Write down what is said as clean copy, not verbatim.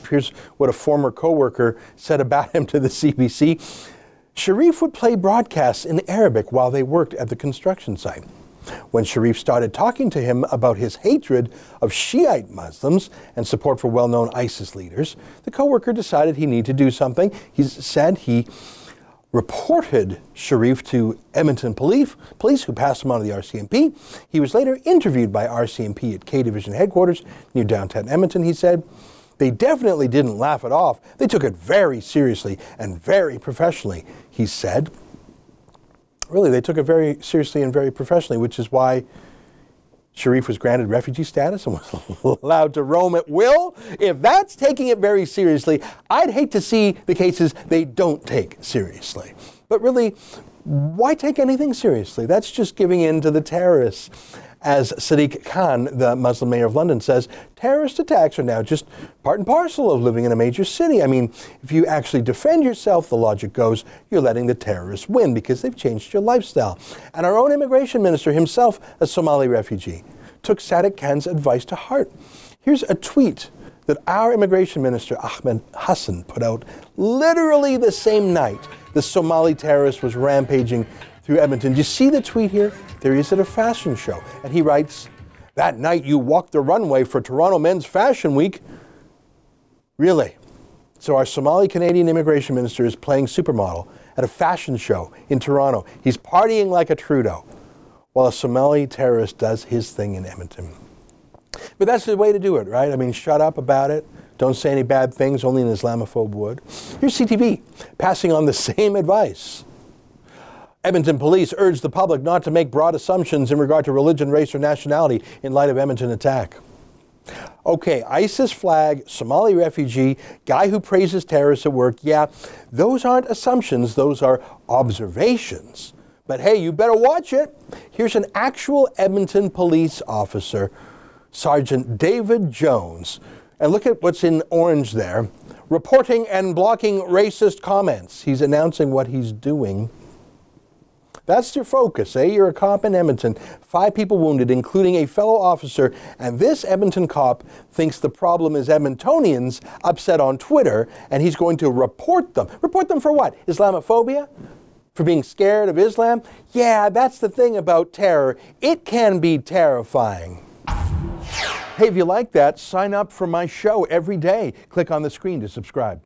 Here's what a former co-worker said about him to the CBC. Sharif would play broadcasts in Arabic while they worked at the construction site. When Sharif started talking to him about his hatred of Shiite Muslims and support for well-known ISIS leaders, the co-worker decided he needed to do something. He said he reported Sharif to Edmonton police who passed him on to the RCMP. He was later interviewed by RCMP at K Division headquarters near downtown Edmonton. He said, "They definitely didn't laugh it off. They took it very seriously and very professionally," he said. Really, they took it very seriously and very professionally, which is why Sharif was granted refugee status and was allowed to roam at will. If that's taking it very seriously, I'd hate to see the cases they don't take seriously. But really, why take anything seriously? That's just giving in to the terrorists. As Sadiq Khan, the Muslim mayor of London, says, terrorist attacks are now just part and parcel of living in a major city. I mean, if you actually defend yourself, the logic goes, you're letting the terrorists win because they've changed your lifestyle. And our own immigration minister, himself a Somali refugee, took Sadiq Khan's advice to heart. Here's a tweet that our immigration minister, Ahmed Hassan, put out literally the same night the Somali terrorist was rampaging through Edmonton. Do you see the tweet here? There he is at a fashion show. And he writes, "That night you walked the runway for Toronto Men's Fashion Week." Really? So our Somali-Canadian immigration minister is playing supermodel at a fashion show in Toronto. He's partying like a Trudeau, while a Somali terrorist does his thing in Edmonton. But that's the way to do it, right? I mean, shut up about it. Don't say any bad things, only an Islamophobe would. Here's CTV passing on the same advice. Edmonton police urge the public not to make broad assumptions in regard to religion, race, or nationality in light of Edmonton attack. Okay, ISIS flag, Somali refugee, guy who praises terrorists at work. Yeah, those aren't assumptions, those are observations. But hey, you better watch it. Here's an actual Edmonton police officer, Sergeant David Jones. And look at what's in orange there. Reporting and blocking racist comments. He's announcing what he's doing. That's your focus, eh? You're a cop in Edmonton. 5 people wounded, including a fellow officer. And this Edmonton cop thinks the problem is Edmontonians upset on Twitter, and he's going to report them. Report them for what? Islamophobia? For being scared of Islam? Yeah, that's the thing about terror. It can be terrifying. Hey, if you like that, sign up for my show every day. Click on the screen to subscribe.